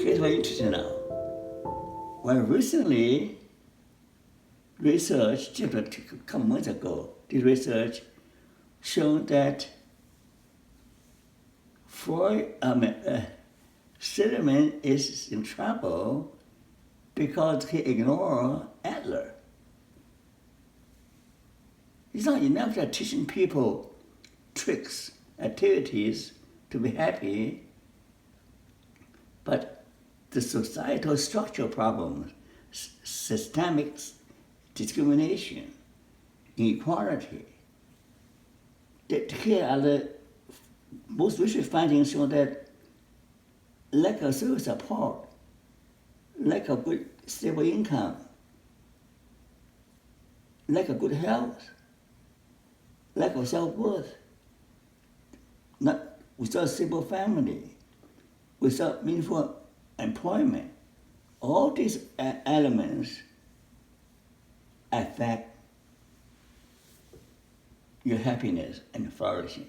here's what's interesting now. Well, recently, research, just a couple months ago, the research showed that Silverman is in trouble because he ignored Adler. It's not enough that teaching people tricks, activities to be happy, but the societal structural problems, systemic discrimination, inequality. Here are the most recent findings show that lack of social support, lack of good stable income, lack of good health, lack of self-worth, not without a stable family, without meaningful employment, all these elements affect your happiness and flourishing.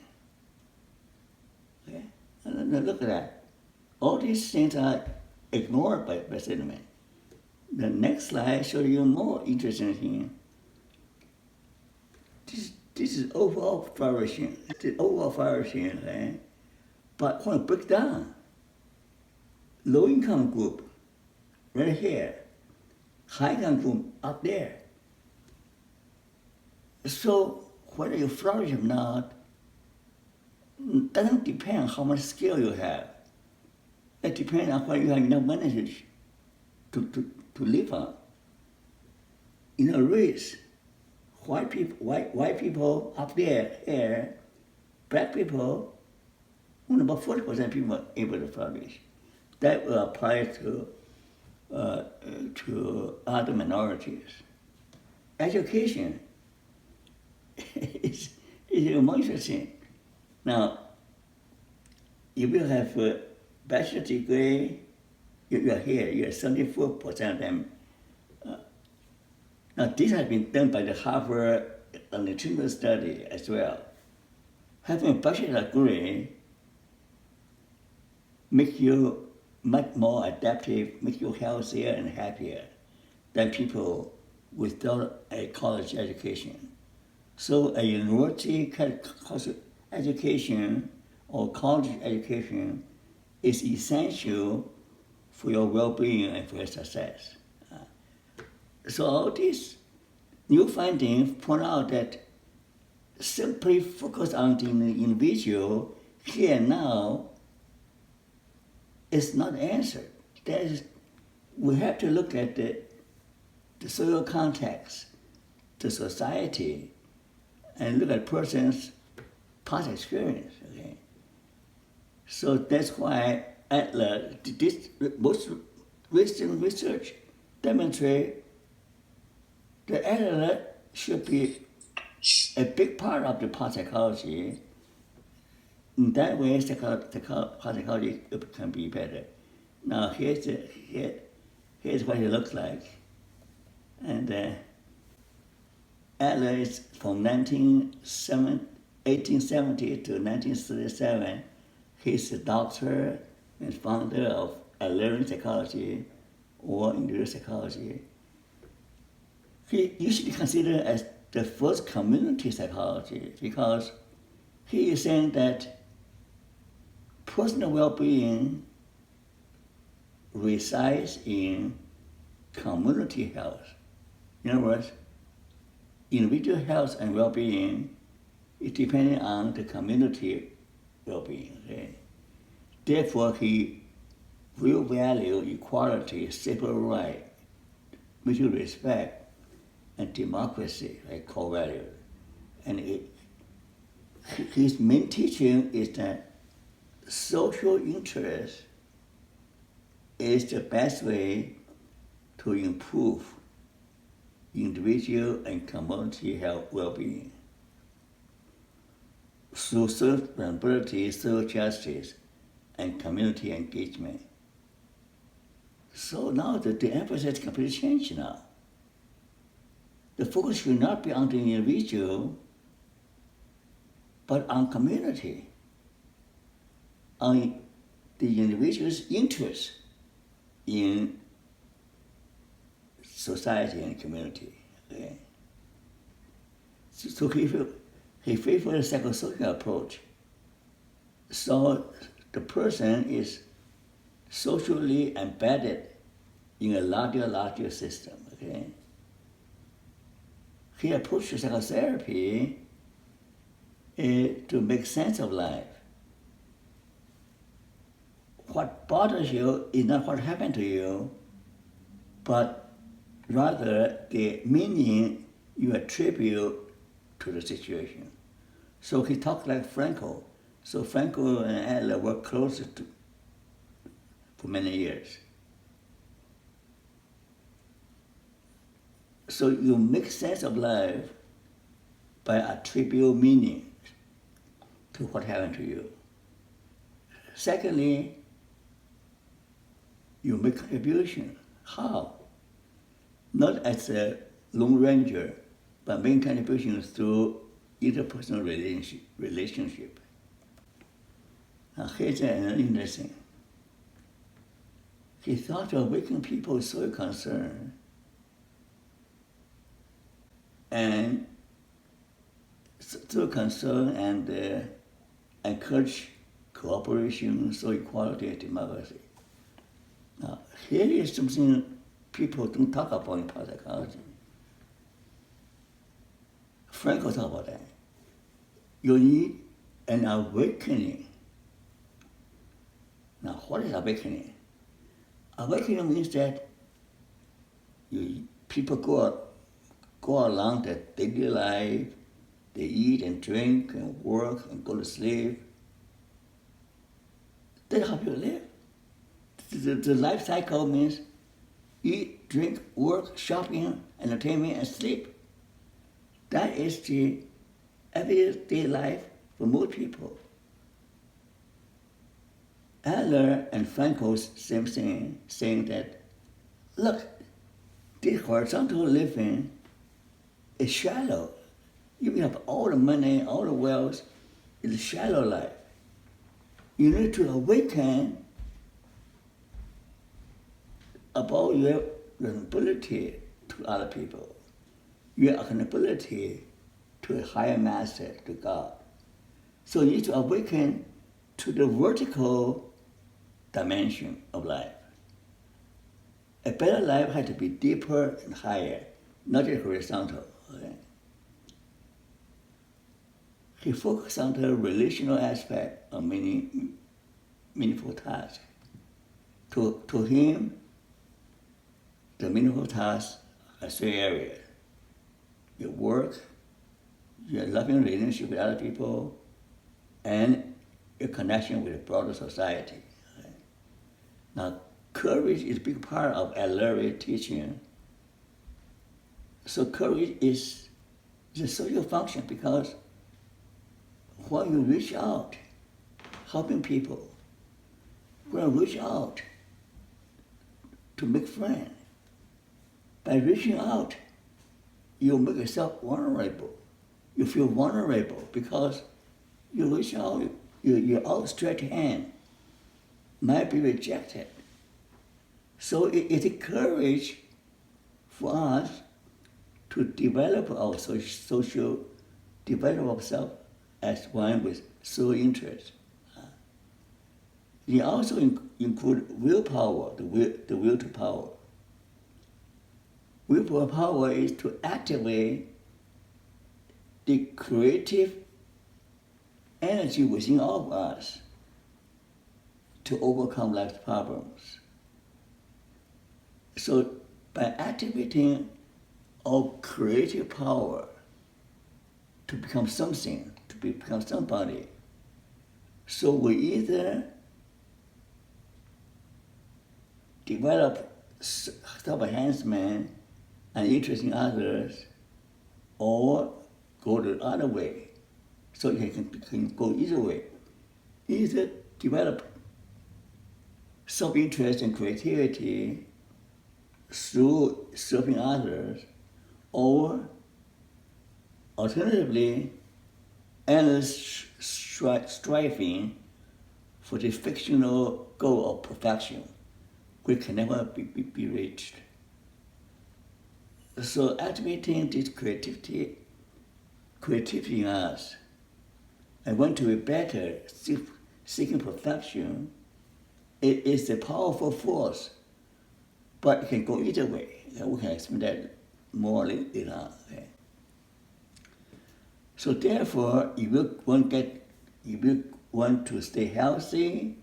Okay? And look at that. All these things are ignored by Silverman. The next slide shows you more interesting thing. This is overall flourishing. This overall flourishing, okay? But when it breaks down, low income group, right here, high income group up there. So whether you flourish or not doesn't depend on how much skill you have. It depends on whether you have enough money to live on. In a race, white people up there, here, black people, only about 40% of people are able to flourish. That will apply to other minorities. Education is more interesting. Now, if you have a bachelor's degree, you are here, you are 74% of them. Now, this has been done by the Harvard longitudinal study as well. Having a bachelor's degree makes you much more adaptive, makes you healthier and happier than people without a college education. So a university education or college education is essential for your well-being and for your success. So all these new findings point out that simply focus on the individual here and now is not answered. We have to look at the social context, the society, and look at a person's past experience. Okay? So that's why Adler, most recent research demonstrate that Adler should be a big part of the past psychology. In that way, past psychology can be better. Now here's what it looks like. And Adler is from 1870 to 1937. He's a doctor and founder of Adlerian psychology or individual psychology. He usually considered as the first community psychology because he is saying that personal well-being resides in community health. In other words, individual health and well-being is dependent on the community well-being. Okay? Therefore, he will value equality, civil rights, mutual respect, and democracy, like core values. And his main teaching is that social interest is the best way to improve individual and community health well-being through sustainability, social justice, and community engagement. So now the emphasis completely changed now. The focus should not be on the individual, but on community, on the individual's interests in society and community. Okay? So he favored a psychosocial approach. So the person is socially embedded in a larger system. Okay? He approached psychotherapy to make sense of life. What bothers you is not what happened to you, but rather the meaning you attribute to the situation. So he talked like Frankl. So Frankl and Adler worked closely for many years. So you make sense of life by attribute meaning to what happened to you. Secondly, you make contribution. How? Not as a lone ranger, but making contributions through interpersonal relationship. Now here's another interesting. He thought to awaken people's social concern and encourage cooperation, social equality, and democracy. Now, here is something people don't talk about in parapsychology. Frankl talked about that. You need an awakening. Now, what is awakening? Awakening means that people go along their daily life, they eat and drink and work and go to sleep. That's how people live. The life cycle means eat, drink, work, shopping, entertainment, and sleep. That is the everyday life for most people. Adler and Frankl's same thing, saying that, look, this horizontal living is shallow. You can have all the money, all the wealth, it's a shallow life. You need to awaken about your accountability to other people, your accountability to a higher master, to God. So you need to awaken to the vertical dimension of life. A better life has to be deeper and higher, not just horizontal. Okay? He focused on the relational aspect of meaningful tasks. To him, the meaningful tasks are three areas: your work, your loving relationship with other people, and your connection with the broader society. Okay? Now, courage is a big part of Adlerian teaching. So courage is a social function because when you reach out, helping people, when you reach out to make friends, by reaching out, you make yourself vulnerable. You feel vulnerable because you reach out, your outstretched hand might be rejected. So it is courage for us to develop our develop ourselves as one with social interest. It also include willpower, the will to power. Willpower power is to activate the creative energy within all of us to overcome life's problems. So by activating our creative power to become something, to become somebody, so we either develop self-enhancement and interest in others, or go the other way. So you can go either way. Either develop self-interest and creativity through serving others, or alternatively, endless striving for the fictional goal of perfection, which can never be reached. So activating this creativity in us, and want to be better, seeking perfection, it is a powerful force, but it can go either way. We can explain that more later. Okay? So therefore, if you want to stay healthy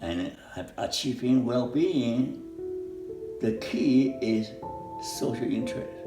and achieving well-being, the key is social interest.